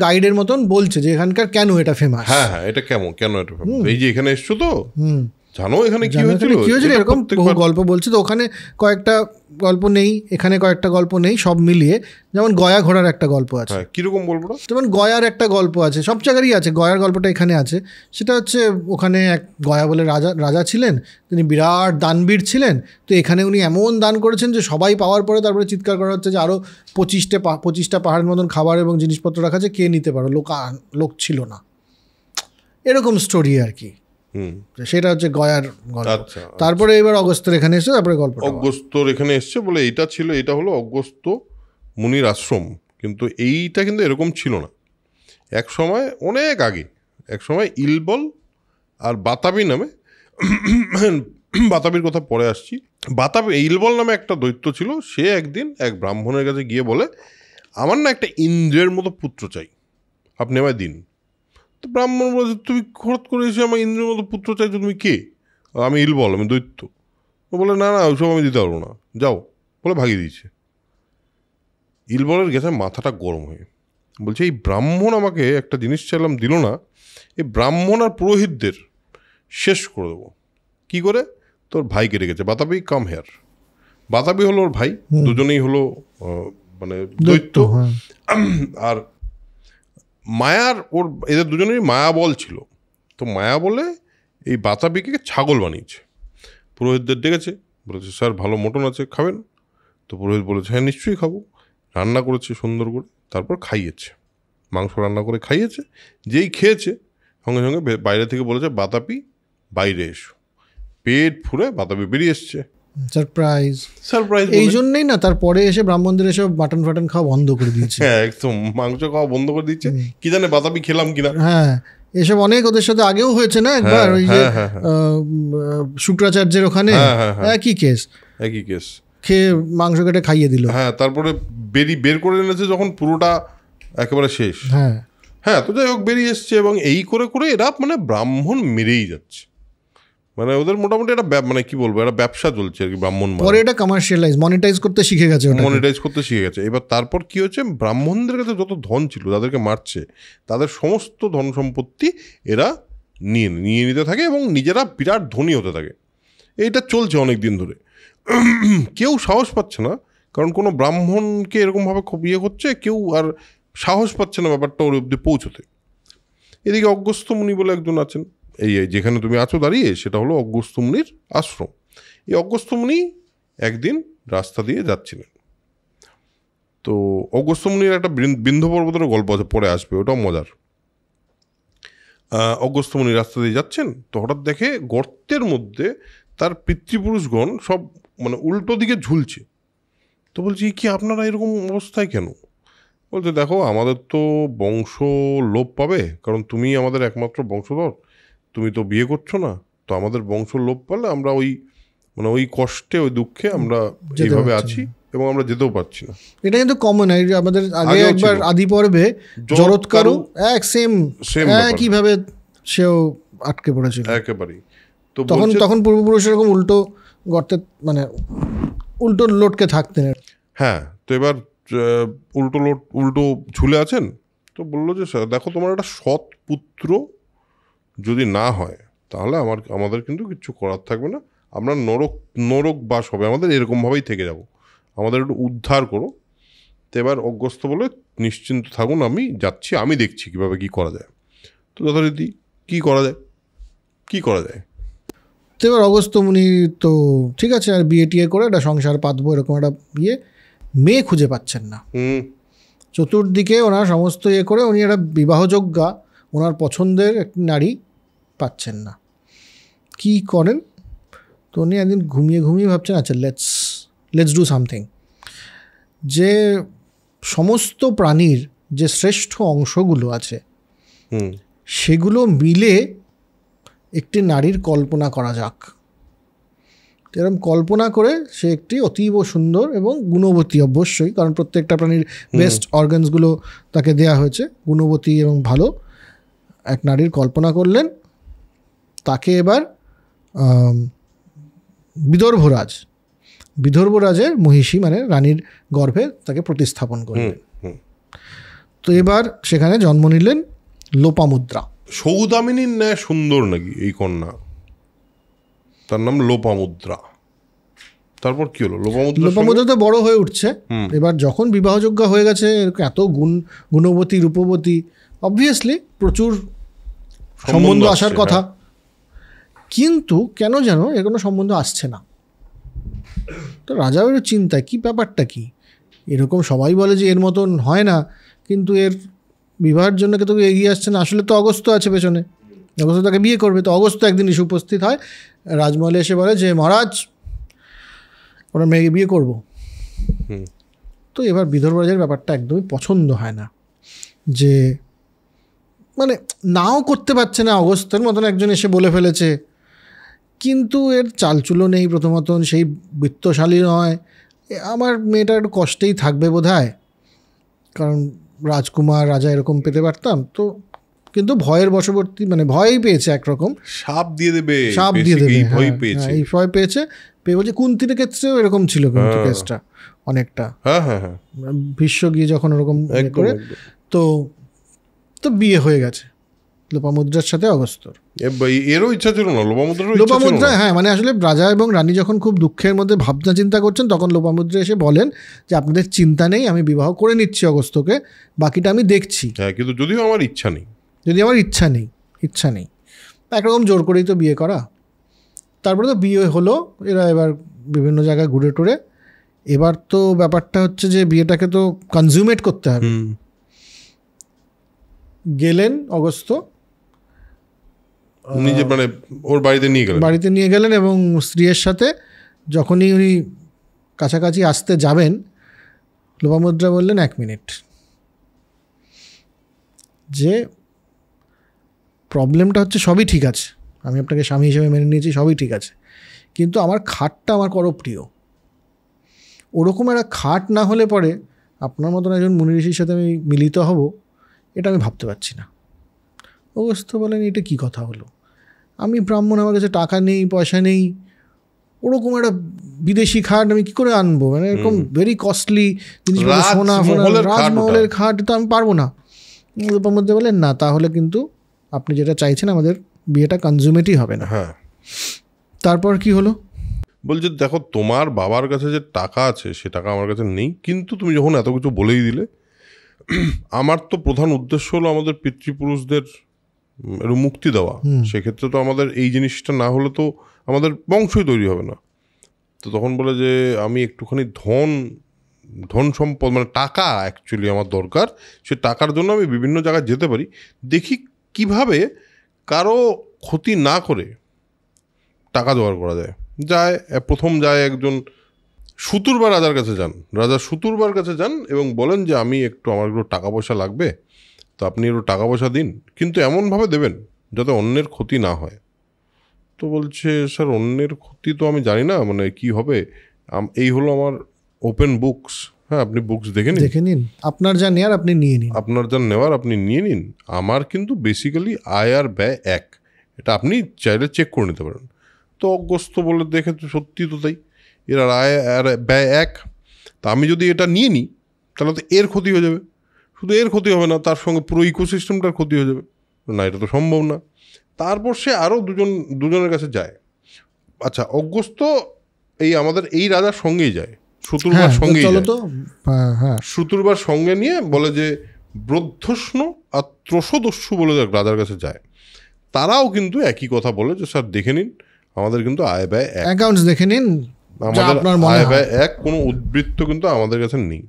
গাইডের মতন বলছে যে এখানকার কেন এটা ফেমাস। হ্যাঁ, এটা কেন এটা ফেমাস, এই যে এখানে এসছো তো জানো এখানে কি হয়েছিল, এরকম বহু গল্প বলছে। তো ওখানে কয়েকটা গল্প নেই, এখানে কয়েকটা গল্প নেই, সব মিলিয়ে যেমন গয়া ঘোড়ার একটা গল্প আছে। কিরকম গল্পটা? যেমন গয়ার একটা গল্প আছে, সব জায়গারই আছে, গয়ার গল্পটা এখানে আছে। সেটা হচ্ছে ওখানে এক গয়া বলে রাজা ছিলেন, তিনি বিরাট দানবীর ছিলেন। তো এখানে উনি এমন দান করেছেন যে সবাই পাওয়ার পরে তারপরে চিৎকার করা হচ্ছে যে আরও 25টা পাহাড়ের মতন খাবার এবং জিনিসপত্র রাখা আছে, কে নিতে পারো, লোক ছিল না। এরকম স্টোরি আর কি। সেটা হচ্ছে গয়ার গল্প। তারপরে এবার অগস্ত্যের এখানে এসছে, তারপরে গল্প অগস্ত্যর এখানে এসছে বলে এটা হলো অগস্ত্য মুনির আশ্রম। কিন্তু এইটা কিন্তু এরকম ছিল না। এক সময় অনেক আগে, এক সময় ইলবল আর বাতাবি নামে, বাতাবির কথা পরে আসছি, ইলবল নামে একটা দৈত্য ছিল। সে একদিন এক ব্রাহ্মণের কাছে গিয়ে বলে, আমার না একটা ইন্দ্রের মতো পুত্র চাই, আপনি আমায় দিন। তো ব্রাহ্মণ বলে, তুমি হঠাৎ করে এসে আমার ইন্দ্রের মতো পুত্র চাইছো, তুমি কে? আমি ইলবল, আমি দৈত্য। ও বলে না ওইসব আমি দিতে পারবো না, যাও, বলে ভাগিয়ে দিয়েছে। ইলবলের গেছে মাথাটা গরম হয়ে বলছে, এই ব্রাহ্মণ আমাকে একটা জিনিস চাইলাম দিল না, এই ব্রাহ্মণ আর পুরোহিতদের শেষ করে দেবো। কি করে? তোর ভাইকে রেখেছে, বাতাবি কাম হেয়ার। বাতাবি হলো ওর ভাই, দুজনেই হলো মানে দৈত্য। আর এদের দুজনেরই মায়া বল ছিল। তো মায়া বলে এই বাতাবিকে ছাগল বানিয়েছে, পুরোহিতদের ডেকেছে, বলেছে স্যার ভালো মটন আছে, খাবেন? তো পুরোহিত বলেছে হ্যাঁ নিশ্চয়ই খাবো। রান্না করেছে সুন্দর করে, তারপর খাইয়েছে, মাংস রান্না করে খাইয়েছে। যেই খেয়েছে সঙ্গে সঙ্গে বাইরে থেকে বলেছে বাতাবি বাইরে এসো। পেট ফুরে বাতাবি বেরিয়ে এসছে। সারপ্রাইজ। এই জন্যই না তারপরে এসে ব্রাহ্মণদের এসে মাটন ফাটন খাওয়া বন্ধ করে দিয়েছে। হ্যাঁ, একদম মাংস খাওয়া বন্ধ করে দিচ্ছে, কি জানে বাতাবি খেলাম কিনা। হ্যাঁ, এসব অনেক ওদের সাথে আগেও হয়েছে না একবার, ওই যে শুক্রাচার্যের ওখানে একই কেস খেয়ে মাংস কেটে খাইয়ে দিল। হ্যাঁ, তারপরে বের করে এনেছে যখন পুরোটা একেবারে শেষ। হ্যাঁ, তো যাই হোক বেরিয়ে এসছে, এবং এই করে করে এরা মানে ব্রাহ্মণ মেরেই যাচ্ছে। মানে ওদের মোটামুটি একটা মানে কি বলবো, একটা ব্যবসা চলছে আর কি ব্রাহ্মণ। পরে এটা মনিটাইজ করতে শিখে গেছে। এবার তারপর কি হচ্ছে, ব্রাহ্মণদের কাছে যত ধন ছিল, তাদেরকে মারছে, তাদের সমস্ত ধন সম্পত্তি এরা নিয়ে নিতে থাকে এবং নিজেরা বিরাট ধনী হতে থাকে। এইটা চলছে অনেক দিন ধরে। কেউ সাহস পাচ্ছে না, কারণ কোনো ব্রাহ্মণকে এরকমভাবে খুব করছে, কেউ আর সাহস পাচ্ছে না ব্যাপারটা ওর অব্দি পৌঁছতে। এদিকে অগস্ত্য মুনি বলে একজন আছেন, এই যেখানে তুমি আছো দাঁড়িয়ে, সেটা হলো অগস্ত্য মুনির আশ্রম। এই অগস্ত্য মুনি একদিন রাস্তা দিয়ে যাচ্ছিলেন। তো অগস্ত্যমুনির একটা বিন্ধ্য পর্বতের গল্প আছে, পরে আসবে, ওটাও মজার। অগস্ত্যমুনি রাস্তা দিয়ে যাচ্ছেন, তো হঠাৎ দেখে গর্তের মধ্যে তার পিতৃপুরুষগণ সব মানে উল্টো দিকে ঝুলছে। তো বলছি, কি আপনারা এরকম অবস্থায় কেন? বলছে, দেখো আমাদের তো বংশ লোপ পাবে, কারণ তুমি আমাদের একমাত্র বংশধর, তুমি তো বিয়ে করছো না, তো আমাদের বংশ লোপ পালে আমরা ওই মানে ওই কষ্টে ওই দুঃখে আমরা এইভাবে আছি এবং আমরা যেতেও পারছি না। এটা কিন্তু কমন, আমাদের আগে একবার আদি পর্বে জরৎকারু সেম একইভাবে সেও আটকে পড়েছিল একেবারেই। তো তখন পূর্বপুরুষ এরকম উল্টো গর্তে মানে উল্টো লোটকে থাকতেন। হ্যাঁ, তো এবার উল্টো ঝুলে আছেন। তো বললো যে, দেখো তোমার একটা সৎ পুত্র যদি না হয় তাহলে আমাদের কিন্তু কিছু করার থাকবে না, আমরা নরক বাস হবে আমাদের, এরকমভাবেই থেকে যাব, আমাদের একটু উদ্ধার করো। তো এবার অগস্ত্য বলে, নিশ্চিন্ত থাকুন, আমি যাচ্ছি, আমি দেখছি কীভাবে কী করা যায়। তো যথারীতি কী করা যায়। তো এবার অগস্ত্যমুনি তো ঠিক আছে, আর বিয়ে টিয়ে করে একটা সংসার পাতবো এরকম একটা মেয়ে খুঁজে পাচ্ছেন না। চতুর্দিকে ওনার সমস্ত করে উনি একটা বিবাহযোগ্যা ওনার পছন্দের একটি নারী পাচ্ছেন না। কি করেন? তো উনি একদিন ঘুমিয়ে ভাবছেন, আচ্ছা লেটস ডু সামথিং, যে সমস্ত প্রাণীর যে শ্রেষ্ঠ অংশগুলো আছে সেগুলো মিলে একটি নারীর কল্পনা করা যাক। এরকম কল্পনা করে সে একটি অতীব সুন্দর এবং গুণবতী, অবশ্যই কারণ প্রত্যেকটা প্রাণীর বেস্ট অর্গানসগুলো তাকে দেয়া হয়েছে, গুণবতী এবং ভালো এক নারীর কল্পনা করলেন। তাকে এবার বিদর্ভরাজের মহিষী মানে রানীর গর্ভে তাকে প্রতিস্থাপন করলেন। তো এবার সেখানে জন্ম নিলেন লোপামুদ্রা। সৌদামিনীর ন্যায় সুন্দর নাকি এই কন্যা? তার নাম লোপামুদ্রা। তারপর কি হলো? লোপামুদ্রা তো বড় হয়ে উঠছে। এবার যখন বিবাহযোগ্য হয়ে গেছে, এত গুণবতী রূপবতী, অবভিয়াসলি প্রচুর সম্বন্ধ আসার কথা, কিন্তু কেন যেন এর কোনো সম্বন্ধ আসছে না। তো রাজাও একটু চিন্তায়, কি ব্যাপারটা কি এরকম, সবাই বলে যে এর মতন হয় না, কিন্তু এর বিবাহের জন্য তো এগিয়ে আসছে না। আসলে তো অগস্ত্য আছে পেছনে, অগস্ত্য তাকে বিয়ে করবে। তো অগস্ত্য একদিন এসে উপস্থিত হয় রাজমহলে, এসে বলে যে মহারাজ ওরা মেয়েকে বিয়ে করবো। তো এবার বিদর্ভরাজের ব্যাপারটা একদমই পছন্দ হয় না, যে মানে নাও করতে পারছে না, অগস্ত্যের মতন একজন এসে বলে ফেলেছে, কিন্তু এর চালচুলো নেই, প্রথমত সেই বৃত্তশালী নয়, আমার মেয়েটা একটু কষ্টেই থাকবে বোধহয়, কারণ রাজকুমার রাজা এরকম পেতে পারতাম। তো কিন্তু ভয়ের বশবর্তী, মানে ভয়ই পেয়েছে, একরকম সাপ দিয়ে দেবে এই ভয় পেয়েছে। বলছে কুন্তির ক্ষেত্রেও এরকম ছিল, কিন্তু কেসটা অনেকটা ভীষ্ম গিয়ে যখন ওরকম করে, তো বিয়ে হয়ে গেছে লোপামুদ্রার সাথে অগস্ত্যর। এরও ইচ্ছা ছিল না লোপামুদ্রা, হ্যাঁ, মানে আসলে রাজা এবং রানী যখন খুব দুঃখের মধ্যে ভাবনা চিন্তা করছেন, তখন লোপামুদ্রা এসে বলেন যে আপনাদের চিন্তা নেই, আমি বিবাহ করে নিচ্ছি অগস্ত্যকে, বাকিটা আমি দেখছি। কিন্তু যদিও আমার ইচ্ছা নেই, একরকম জোর করেই তো বিয়ে করা। তারপরে তো বিয়ে হলো, এরা এবার বিভিন্ন জায়গায় ঘুরে টুরে, এবার তো ব্যাপারটা হচ্ছে যে বিয়েটাকে তো কনজিউমেট করতে হবে। গেলেন অগস্ত্য, নিজে মানে ওর বাড়িতে নিয়ে গেলেন এবং স্ত্রীর সাথে যখনই উনি কাছাকাছি আসতে যাবেন, লোপামুদ্রা বললেন 1 মিনিট, যে প্রবলেমটা হচ্ছে সবই ঠিক আছে, আমি আপনাকে স্বামী হিসেবে মেনে নিয়েছি, সবই ঠিক আছে, কিন্তু আমার খাটটা আমার বড় প্রিয়। ওরকম একটা খাট না হলে পরে আপনার মতন একজন মুনি ঋষির সাথে আমি মিলিত হব, এটা আমি ভাবতে পারছি না। অগস্ত্য বলেন, এটা কী কথা হলো? আমি ব্রাহ্মণ, আমার কাছে টাকা নেই, পয়সা নেই, ওরকম একটা বিদেশি খাট আমি কী করে আনবো? মানে এরকম ভেরি কস্টলি জিনিসপত্র, সোনা রাজমহলের খাট, তো আমি পারবো না। লোপামুদ্রা বলেন, না, তাহলে কিন্তু আপনি যেটা চাইছেন আমাদের বিয়েটা কনজিউমেটই হবে না। তারপর কি হলো? বলছে, দেখো তোমার বাবার কাছে যে টাকা আছে সে টাকা আমার কাছে নেই, কিন্তু তুমি যখন এত কিছু বলেই দিলে, আমার তো প্রধান উদ্দেশ্য হলো আমাদের পিতৃপুরুষদের মুক্তি দেওয়া। সেক্ষেত্রে তো আমাদের এই জিনিসটা না হলে তো আমাদের বংশই তৈরি হবে না। তো তখন বলে যে আমি একটুখানি ধন সম্পদ মানে টাকা অ্যাকচুয়ালি আমার দরকার, সে টাকার জন্য আমি বিভিন্ন জায়গায় যেতে পারি, দেখি কিভাবে কারো ক্ষতি না করে টাকা জোগাড় করা যায়। প্রথম যায় একজন সুতুরবা রাজার কাছে যান, রাজা সুতুরবার কাছে যান এবং বলেন যে আমার একটু টাকা পয়সা লাগবে, তো আপনি একটু টাকা পয়সা দিন, কিন্তু এমনভাবে দেবেন যাতে অন্যের ক্ষতি না হয়। তো বলছে স্যার অন্যের ক্ষতি তো আমি জানি না, মানে কি হবে, এই হলো আমার ওপেন বুকস, হ্যাঁ আপনি বুকস দেখে নিন, আপনার যা নেওয়ার আপনি নিয়ে নিন, আপনার যা নেওয়ার আপনি নিয়ে নিন, আমার কিন্তু বেসিক্যালি আয় আর ব্যয় এক, এটা আপনি চাইলে চেক করে নিতে পারেন। তো অগস্ত্য বলে দেখে তো সত্যি তো তাই, এর আয় আর ব্যয় এক, তা আমি যদি এটা নিয়ে নিই তাহলে তো এর ক্ষতি হয়ে যাবে, শুধু এর ক্ষতি হবে না, তার সঙ্গে পুরো ইকোসিস্টেমটার ক্ষতি হয়ে যাবে, না এটা তো সম্ভব না। তারপর সে আরও দুজনের কাছে যায়। আচ্ছা, অগস্ত্য আমাদের এই রাজার সঙ্গেই যায়, সুতুরবার সঙ্গেই যায়, সুতুরবার সঙ্গে নিয়ে বলে যে ব্রদ্ধষ্ণ আর ত্রসদস্যু বলে রাজার কাছে যায়। তারাও কিন্তু একই কথা বলে যে স্যার দেখে নিন আমাদের কিন্তু আয় ব্যয় এক, অ্যাকাউন্টস দেখে নিন, আমাদের আয় ব্যয় এক, কোনো উদ্বৃত্ত কিন্তু আমাদের কাছে নেই।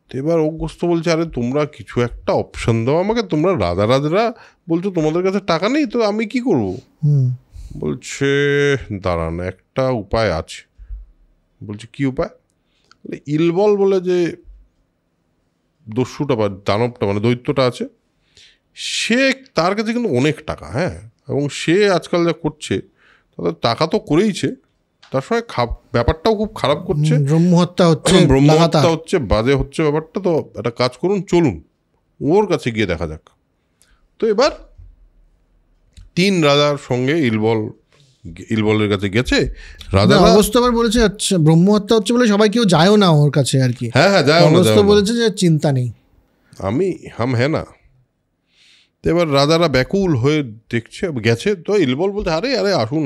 তো এবার অগস্ত্য বলছে আরে তোমরা কিছু একটা অপশন দাও আমাকে, তোমরা রাজারা বলছো তোমাদের কাছে টাকা নেই, তো আমি কি করব? বলছে দাঁড়ান একটা উপায় আছে। বলছে কি উপায়? ইলবল বলে যে দস্যুটা বা দানবটা মানে দৈত্যটা আছে, তার কাছে কিন্তু অনেক টাকা, হ্যাঁ, এবং সে আজকাল যা করছে তাদের টাকা তো করেইছে, তার সঙ্গে ব্যাপারটাও খুব খারাপ করছে, ব্রহ্মহত্যা হচ্ছে, বাজে হচ্ছে ব্যাপারটা। তো একটা কাজ করুন, চলুন ওর কাছে গিয়ে দেখা যাক। তো এবার 3 রাজার সঙ্গে ইলবলের কাছে গেছে। রাজা বলেছে আচ্ছা ব্রহ্মহত্যা হচ্ছে বলে সবাই কেউ যায়ও না ওর কাছে আর কি, হ্যাঁ যায় না, বলেছে যে চিন্তা নেই, হাম হ্যাঁ না। তো এবার রাজারা ব্যাকুল হয়ে গেছে। তো ইলবল বলছে আরে আরে আসুন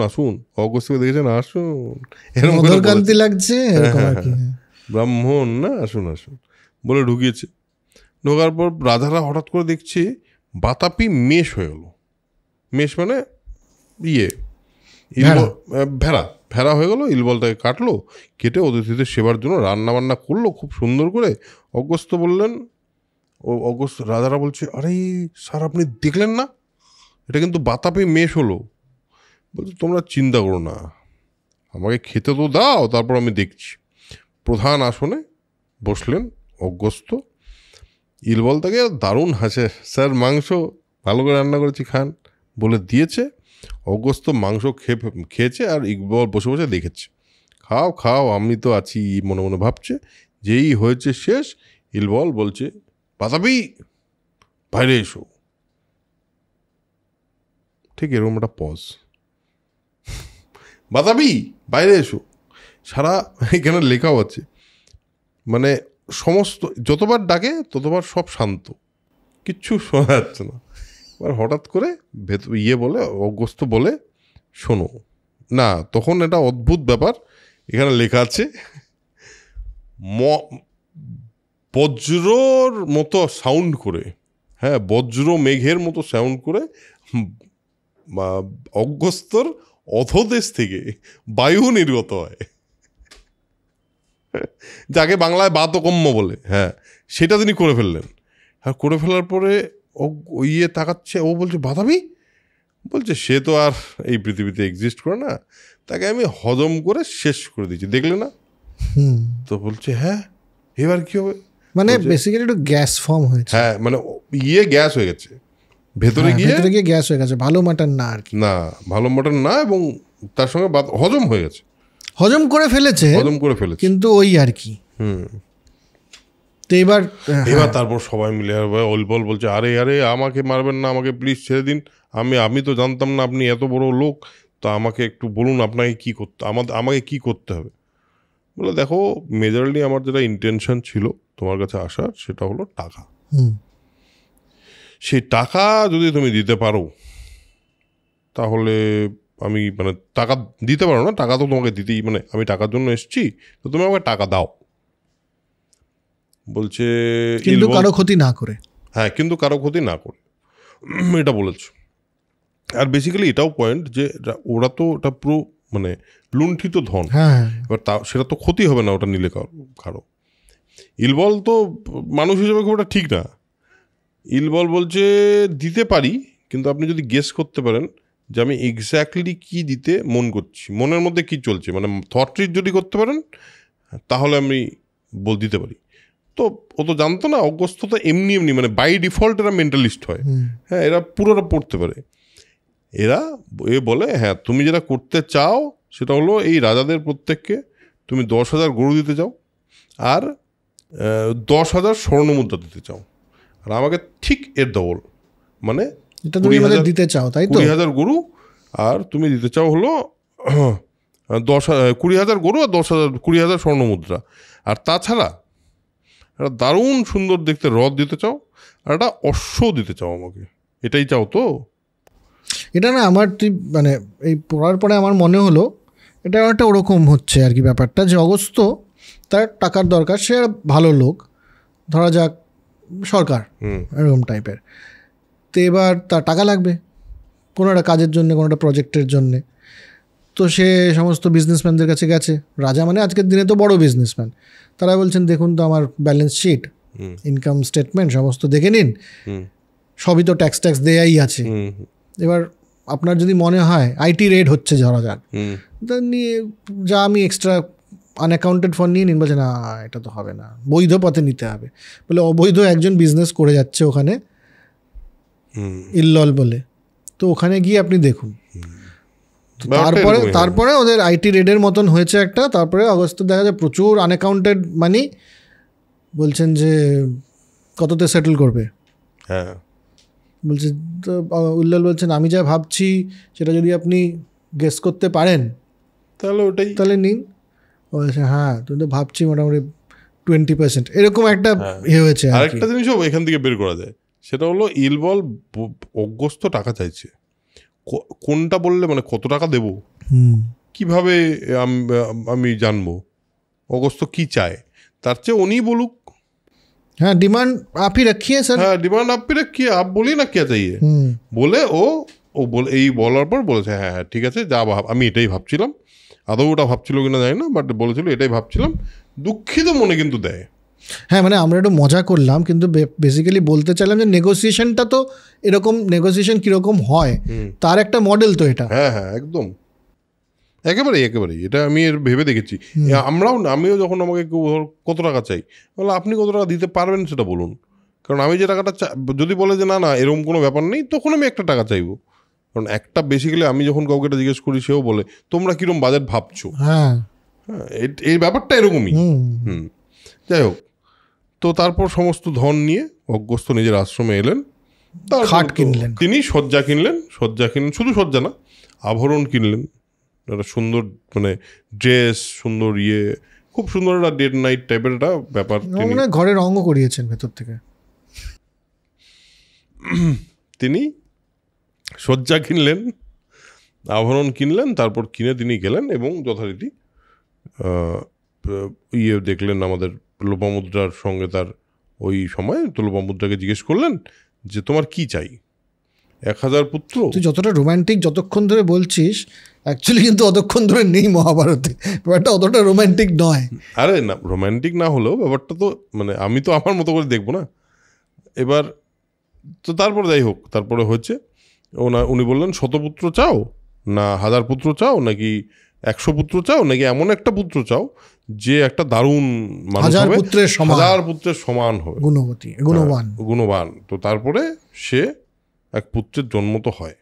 অগস্ত্যকে দেখেছেন, আসুন, এরকম কান্তি লাগছে, ব্রাহ্মণ না, আসুন বলে ঢুকিয়েছে। ঢোকার পর রাজারা হঠাৎ করে দেখছে বাতাপি মেষ হয়ে গেল। মেষ মানে ভেড়া হয়ে গেল। ইলবলটাকে কাটলো, কেটে অতিথিদের সেবার জন্য রান্না বান্না করলো খুব সুন্দর করে। অগস্ত্য বললেন, রাজারা বলছে আরে স্যার আপনি দেখলেন না, এটা কিন্তু বাতাপি মেষ হলো। বলছে তোমরা চিন্তা করো না, আমাকে খেতে তো দাও, তারপর আমি দেখছি। প্রধান আসনে বসলেন অগস্ত্য। ইলবল তাকে দারুণ হাসে, স্যার মাংস ভালো করে রান্না করেছি, খান বলে দিয়েছে। অগস্ত্য মাংস খেয়েছে আর ইলবল বসে বসে দেখেছে। খাও আমি তো আছি মনে মনে ভাবছে। যেই হয়েছে শেষ, ইলবল বলছে বাতাপি বাইরে এসো। ঠিক এরকম একটা পজ, বাতাপি বাইরে এসো, সারা এখানে লেখাও আছে, মানে সমস্ত যতবার ডাকে ততবার সব শান্ত, কিচ্ছু শোনা যাচ্ছে না। এবার হঠাৎ করে বলে অগস্ত্য বলে শোনো না, তখন এটা অদ্ভুত ব্যাপার, এখানে লেখা আছে বজ্রর মতো সাউন্ড করে, হ্যাঁ বজ্র মেঘের মতো সাউন্ড করে অগস্ত্যর অধোদেশ থেকে বায়ু নির্গত হয়, যাকে বাংলায় বাতকম্য বলে, হ্যাঁ সেটা তিনি করে ফেললেন। আর করে ফেলার পরে তাকাচ্ছে, ও বলছে বাতাবি, বলছে সে তো আর এই পৃথিবীতে এক্সিস্ট করে না, তাকে আমি হজম করে শেষ করে দিয়েছি, দেখলে না? তো বলছে হ্যাঁ এবার কি হবে, মানে বেসিক্যালি একটু গ্যাস ফর্ম হয়েছে, হ্যাঁ মানে গ্যাস হয়ে গেছে ভেতরে গিয়ে গ্যাস হয়ে গেছে, ভালো মাটন না আর কি, না ভালো মাটন না, এবং তার সঙ্গে হজম হয়ে গেছে, হজম করে ফেলেছে কিন্তু ওই আর কি। তো এবার তারপর সবাই মিলে ইলবল বলছে আরে আরে আমাকে মারবেন না, আমাকে প্লিজ ছেড়ে দিন, আমি তো জানতাম না আপনি এত বড় লোক, তো আমাকে একটু বলুন আপনাকে কি করতে, আমাকে কি করতে হবে। বলে দেখো মেজরলি আমার যেটা ইন্টেনশন ছিল তোমার কাছে আসার, সেটা হলো টাকা। সেই টাকা যদি তুমি দিতে পারো তাহলে আমি, মানে টাকা দিতে পারো না, টাকা তো তোমাকে দিতেই, মানে আমি টাকার জন্য এসেছি, তো তুমি আমাকে টাকা দাও। বলছে কিন্তু কারো ক্ষতি না করে, হ্যাঁ কিন্তু কারো ক্ষতি না করে, এটা বলেছ। আর বেসিক্যালি এটাও পয়েন্ট যে ওরা তো ওটা পুরো মানে লুণ্ঠিত ধন। হ্যাঁ, এবার সেটা তো ক্ষতি হবে না ওটা নিলে কারো। ইলবল তো মানুষ হিসেবে খুব একটা ঠিক না। ইলবল বলছে দিতে পারি, কিন্তু আপনি যদি গেস করতে পারেন যে আমি এক্স্যাক্টলি কি দিতে মন করছি, মনের মধ্যে কি চলছে, মানে থট রিড যদি করতে পারেন তাহলে আমি দিতে পারি। তো ও তো জানতো না, অগস্ত্য তো এমনি এমনি মানে বাই ডিফল্ট এরা মেন্টালিস্ট হয়। হ্যাঁ, এরা পুরোটা পড়তে পারে। বলে হ্যাঁ তুমি যেটা করতে চাও সেটা হলো এই রাজাদের প্রত্যেককে তুমি 10,000 গরু দিতে চাও আর 10,000 স্বর্ণমুদ্রা দিতে চাও, আর আমাকে ঠিক এর ডবল, মানে এটা তুমি আমাদের দিতে চাও, তাই তো? 20,000 গরু, আর তুমি দিতে চাও হলো 20,000 গরু আর 20,000 স্বর্ণমুদ্রা। আর তাছাড়া একটা দারুণ সুন্দর দেখতে রথ দিতে চাও, আর একটা অশ্ব দিতে চাও আমাকে। এটাই চাও তো? এটা না আমার মানে এই পড়ার পরে আমার মনে হলো এটা একটা ওরকম হচ্ছে আর কি ব্যাপারটা, যে অগস্ত্য তার টাকার দরকার, সে ভালো লোক, ধরা যাক সরকার এরকম টাইপের, তো এবার তার টাকা লাগবে কোনো একটা কাজের জন্য, কোনো একটা প্রজেক্টের জন্যে। তো সে সমস্ত বিজনেসম্যানদের কাছে গেছে, রাজা মানে আজকের দিনে তো বড় বিজনেসম্যান, তারা বলছেন দেখুন তো আমার ব্যালেন্স শিট, ইনকাম স্টেটমেন্ট সমস্ত দেখে নিন, সবই তো ট্যাক্স দেয়াই আছে। এবার আপনার যদি মনে হয় আইটি রেড হচ্ছে ধরা যাক, তা নিয়ে যা আমি এক্সট্রা আনঅ্যাকাউন্টেড ফন্ড নিয়ে নিন। বলছে না এটা তো হবে না, বৈধ পথে নিতে হবে। বলে অবৈধ একজন বিজনেস করে যাচ্ছে ওখানে, ইল্লল বলে, তো ওখানে গিয়ে আপনি দেখুন। তারপরে ওদের আইটি রেডের মতন হয়েছে একটা, তারপরে অগস্ত্য দেখা যায় প্রচুর আনঅ্যাকাউন্টেড মানি, বলছেন যে কততে সেটেল করবে। হ্যাঁ, বলছে তো উল্লাল বলছেন আমি যা ভাবছি সেটা যদি আপনি গেস করতে পারেন তাহলে নিন। বলছে হ্যাঁ তুমি তো ভাবছি মোটামুটি 20%, এরকম একটা হয়েছে। আরেকটা জিনিসও এখান থেকে বের করা যায়, সেটা হলো ইলবল অগস্ত্য টাকা চাইছে, কোনটা বললে মানে কত টাকা দেব কিভাবে আমি জানবো অগস্ত্য কি চায়, তার চেয়ে উনি বলুক। हाँ डिमांड आप ही रखिए सर। हाँ डिमांड आप ही रखिए, आप बोलिए ना क्या चाहिए। বলে ও বলে এই বলার পর বলেছে হ্যাঁ হ্যাঁ ঠিক আছে যা আমি এটাই ভাবছিলাম, আদৌ ওটা ভাবছিল কিনা জানি না, বাট বলেছিল এটাই ভাবছিলাম, দুঃখিত মনে কিন্তু দেয়। হ্যাঁ মানে আমরা একটু মজা করলাম, কিন্তু বেসিক্যালি বলতে চাইলাম যে নেগোসিয়েশনটা তো এরকম, নেগোসিয়েশন কীরকম হয় তার একটা মডেল তো এটা। হ্যাঁ হ্যাঁ একদম একেবারেই এটা আমি এর ভেবে দেখেছি। আমিও যখন আমাকে কেউ কত টাকা চাই, বলে আপনি কত টাকা দিতে পারবেন সেটা বলুন, কারণ আমি যে টাকাটা যদি বলে যে না না এরকম কোনো ব্যাপার নেই, তখন আমি একটা টাকা চাইবো। কারণ একটা বেসিক্যালি আমি যখন কাউকে এটা জিজ্ঞেস করি সেও বলে তোমরা কিরকম বাজেট ভাবছো। হ্যাঁ এই ব্যাপারটা এরকমই। যাই হোক, তো তারপর সমস্ত ধন নিয়ে অগস্ত্য নিজের আশ্রমে এলেন, খাট কিনলেন, তিনি শয্যা কিনলেন, শুধু শয্যা না আভরণ কিনলেন, একটা সুন্দর মানে ড্রেস, সুন্দর খুব সুন্দর একটা ডে নাইট টাইপের একটা ব্যাপার। ঘরে রঙও করিয়েছেন ভেতর থেকে। তিনি শয্যা কিনলেন, আভরণ কিনলেন, তারপর কিনে তিনি গেলেন এবং যথারীতি দেখলেন আমাদের লোপামুদ্রার সঙ্গে তার ওই সময় তো লোপামুদ্রাকে জিজ্ঞেস করলেন যে তোমার কি চাই, 1,000 পুত্র। তুই যতটা রোম্যান্টিক যতক্ষণ ধরে বলছিস, অ্যাকচুয়ালি কিন্তু অতক্ষণ ধরে নেই মহাভারতে, ব্যাপারটা অতটা রোম্যান্টিক নয়। আরে না রোম্যান্টিক না হলেও ব্যাপারটা তো মানে আমি তো আমার মতো করে দেখবো না। এবার তো তারপরে যাই হোক, তারপরে হচ্ছে উনি বললেন 100 পুত্র চাও না 1,000 পুত্র চাও নাকি 100 পুত্র চাও নাকি এমন একটা পুত্র চাও যে একটা দারুণ মানুষ হবে, 1,000 পুত্রের সমান হবে, গুণবান। তো তারপরে সে এক পুত্রের জন্ম তো হয়।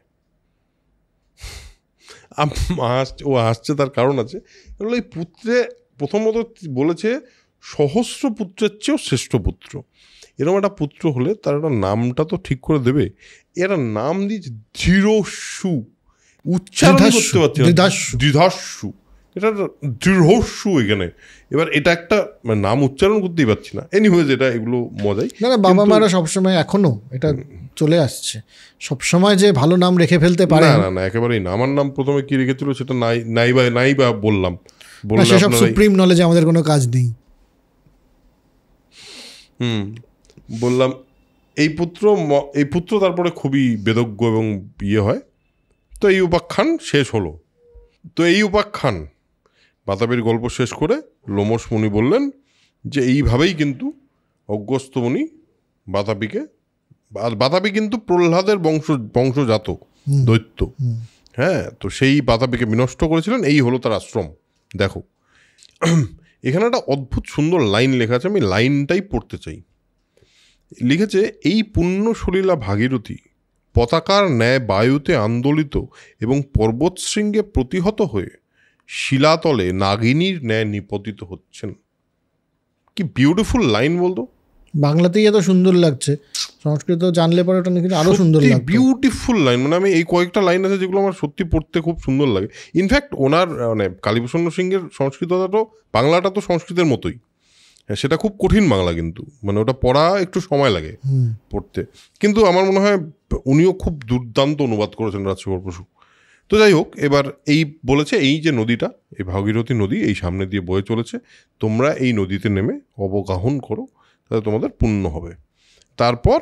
ও হাসছে, তার কারণ আছে। এই পুত্রে প্রথমত বলেছে সহস্র পুত্রের চেয়েও শ্রেষ্ঠ পুত্র, এরকম একটা পুত্র হলে তার একটা নামটা তো ঠিক করে দেবে। এরা নাম দিয়েছে দৃঢ়স্যু, উচ্চারণ করতে পারছে না, দ্বিধাস্যু, এটা দৃঢ়স্যু এখানে। এবার এটা একটা নাম উচ্চারণ করতেই পারছি না। এনিওয়েজ এটা এগুলো মজাই। না বাবা মারা সবসময় এখনো এটা চলে আসছে, সবসময় যে ভালো নাম রেখে ফেলতে পারে না না একেবারেই না। আমার নাম প্রথমে কি রেখেছিল সেটা নাই বা বললাম, সেসব সুপ্রিম নলেজে আমাদের কোনো কাজ নেই। বললাম এই পুত্র তারপরে খুবই বেদজ্ঞ এবং হয়। তো এই উপাখ্যান শেষ হলো। তো এই উপাখ্যান বাতাবির গল্প শেষ করে লোমশ মুনি বললেন যে এইভাবেই কিন্তু অগস্ত্য মুনি বাতাবিকে, আর বাতাবি কিন্তু প্রহ্লাদের বংশজাত দৈত্য, হ্যাঁ, তো সেই বাতাবিকে বিনষ্ট করেছিলেন। এই হলো তার আশ্রম। দেখো এখানে একটা অদ্ভুত সুন্দর লাইন লেখা আছে, আমি লাইনটাই পড়তে চাই। লিখেছে, এই পুণ্য সলীলা ভাগীরথী পতাকার ন্যায় বায়ুতে আন্দোলিত এবং পর্বতশৃঙ্গে প্রতিহত হয়ে শিলাতলে নাগিনীর ন্যায় নিপতিত হচ্ছেন। কি বিউটিফুল লাইন বলতো। বাংলাতেই এত সুন্দর লাগছে, সংস্কৃত জানলে পরে ওটা নাকি আরো সুন্দর লাগবে। বিউটিফুল লাইন, মানে আমি এই কয়েকটা লাইন আছে যেগুলো আমার সত্যি পড়তে খুব সুন্দর লাগে। ইনফ্যাক্ট ওনার মানে কালীপ্রসন্ন সিংহের সংস্কৃতটা তো, বাংলাটা তো সংস্কৃতের মতোই, সেটা খুব কঠিন বাংলা, কিন্তু মানে ওটা পড়া একটু সময় লাগে পড়তে, কিন্তু আমার মনে হয় উনিও খুব দুর্দান্ত অনুবাদ করেছেন রাজশেখর বসু। তো যাই হোক, এবার এই বলেছে এই যে নদীটা, এই ভাগীরথী নদী এই সামনে দিয়ে বয়ে চলেছে, তোমরা এই নদীতে নেমে অবগাহন করো, তাহলে তোমাদের পুণ্য হবে। তারপর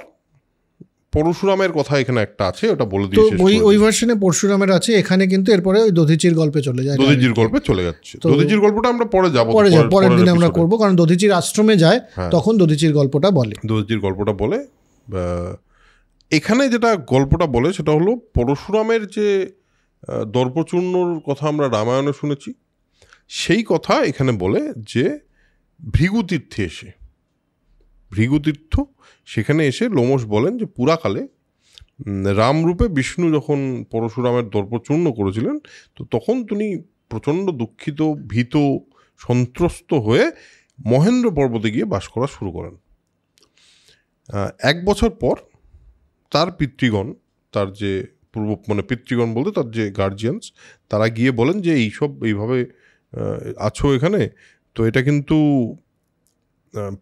পরশুরামের কথা এখানে একটা আছে, ওটা বলে দিয়ে ওই ভার্সনে পরশুরামের আছে, এখানে কিন্তু এরপরে ওই দধিচির গল্পে চলে যায়, দধিচির গল্পে চলে যাচ্ছে। দধিচির গল্পটা আমরা পরে যাবো, পরের দিনে আমরা করবো, কারণ দধিচির আশ্রমে যায় তখন দধিচির গল্পটা বলে, দধিচির গল্পটা বলে। এখানে যেটা গল্পটা বলে সেটা হলো পরশুরামের যে দর্পচূর্ণর কথা আমরা রামায়ণে শুনেছি, সেই কথা এখানে বলে যে ভৃগুতীর্থে এসে, ভৃগুতীর্থ সেখানে এসে লোমশ বলেন যে পুরাকালে রামরূপে বিষ্ণু যখন পরশুরামের দর্পচূর্ণ করেছিলেন, তো তখন তিনি প্রচণ্ড দুঃখিত, ভীত, সন্ত্রস্ত হয়ে মহেন্দ্র পর্বতে গিয়ে বাস করা শুরু করেন। 1 বছর পর তার পিতৃগণ, তার যে মানে পিতৃগণ বলতে তার যে গার্জিয়ানস, তারা গিয়ে বলেন যে এইভাবে আছো এখানে, তো এটা কিন্তু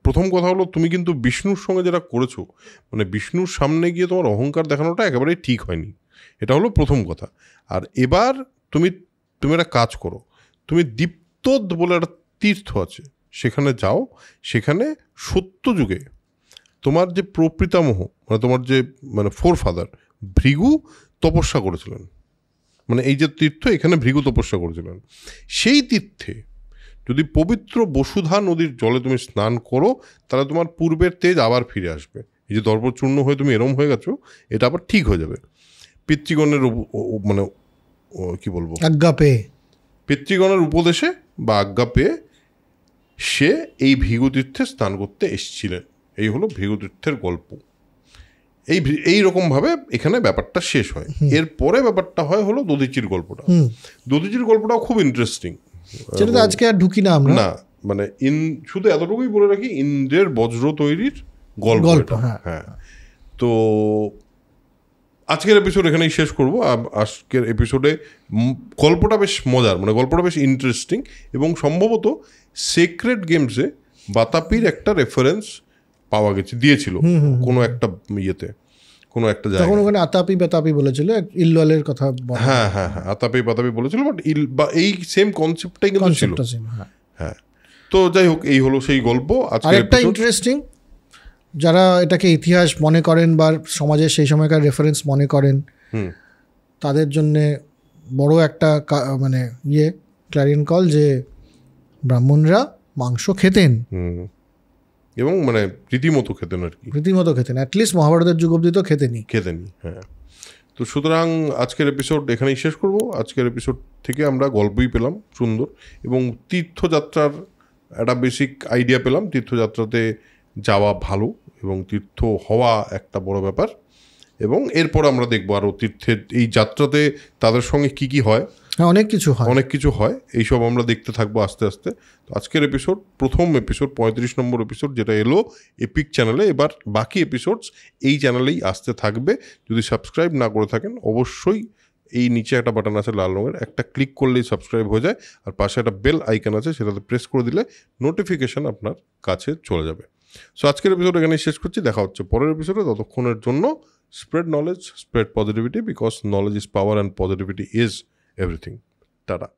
প্রথম কথা হলো তুমি কিন্তু বিষ্ণুর সঙ্গে যেটা করেছো, মানে বিষ্ণুর সামনে গিয়ে তোমার অহংকার দেখানোটা একেবারেই ঠিক হয়নি, এটা হলো প্রথম কথা। আর এবার তুমি একটা কাজ করো, তুমি দীপ্তোদ বলে একটা তীর্থ আছে, সেখানে যাও, সেখানে সত্যযুগে তোমার যে প্রপিতামহ, মানে তোমার যে মানে ফোরফাদার ভৃগু তপস্যা করেছিলেন, মানে এই যে তীর্থ, এখানে ভৃগু তপস্যা করেছিলেন, সেই তীর্থে যদি পবিত্র বসুধা নদীর জলে তুমি স্নান করো, তাহলে তোমার পূর্বের তেজ আবার ফিরে আসবে। এই যে দর্পচূর্ণ হয়ে তুমি এরম হয়ে গেছো, এটা আবার ঠিক হয়ে যাবে। পিতৃগণের মানে কি বলবো, আজ্ঞা পেয়ে, পিতৃগণের উপদেশে বা আজ্ঞা পেয়ে সে এই ভৃগুতীর্থে স্নান করতে এসেছিলেন। এই হলো ভৃগুতীর্থের গল্প। এই রকমভাবে এখানে ব্যাপারটা শেষ হয়। এরপরে ব্যাপারটা হলো দধিচির গল্পটা। দধিচির গল্পটাও খুব ইন্টারেস্টিং, সেটা আজকে আর ঢুকি না আমরা, না মানে শুধু এতটুকুই বলে রাখি, ইন্দ্রের বজ্র তৈরির গল্প। হ্যাঁ, তো আজকের এপিসোড এখানেই শেষ করবো। আজকের এপিসোডে গল্পটা বেশ মজার, মানে গল্পটা বেশ ইন্টারেস্টিং, এবং সম্ভবত সেক্রেট গেমসে বাতাপির একটা রেফারেন্স পাওয়া গেছে, দিয়েছিল কোনো একটা ইয়েতে, কোনো একটা জায়গায়, তখন ওখানে আতাপি বেতাপি বলেছিল, ইলওয়ালের কথা। হ্যাঁ, আতাপি বাতাপি বলেছিল, বাট বা এই সেম কনসেপ্টটাই কিন্তু ছিল। হ্যাঁ, তো যাই হোক, এই হলো সেই গল্প। আরেকটা ইন্টারেস্টিং, যারা এটাকে ইতিহাস মনে করেন বা সমাজের সেই সময়কার রেফারেন্স মনে করেন, তাদের জন্যে বড় একটা মানে ক্ল্যারিয়ন কল, যে ব্রাহ্মণরা মাংস খেতেন, এবং মানে রীতিমতো খেতেন আর কি, রীতিমতো খেতেন, অ্যাটলিস্ট মহাভারতের যুগ অব্দি তো খেতেনি। হ্যাঁ, তো সুতরাং আজকের এপিসোড এখানেই শেষ করব। আজকের এপিসোড থেকে আমরা গল্পই পেলাম সুন্দর, এবং তীর্থযাত্রার একটা বেসিক আইডিয়া পেলাম। তীর্থযাত্রাতে যাওয়া ভালো এবং তীর্থ হওয়া একটা বড় ব্যাপার, এবং এরপর আমরা দেখবো আরও তীর্থের এই যাত্রাতে তাদের সঙ্গে কি হয়। অনেক কিছু হয়, এইসব আমরা দেখতে থাকবো আস্তে আস্তে। তো আজকের এপিসোড, প্রথম এপিসোড, 35 নম্বর এপিসোড, যেটা এলো এপিক চ্যানেলে। এবার বাকি এপিসোডস এই চ্যানেলেই আসতে থাকবে। যদি সাবস্ক্রাইব না করে থাকেন, অবশ্যই এই নিচে একটা বাটন আছে লাল রঙের, একটা ক্লিক করলেই সাবস্ক্রাইব হয়ে যায়, আর পাশে একটা বেল আইকন আছে, সেটাতে প্রেস করে দিলে নোটিফিকেশান আপনার কাছে চলে যাবে। সো আজকের এপিসোড এখানেই শেষ করছি, দেখা হচ্ছে পরের এপিসোডে। ততক্ষণের জন্য spread knowledge, spread positivity, because knowledge is power and positivity is everything. Tada.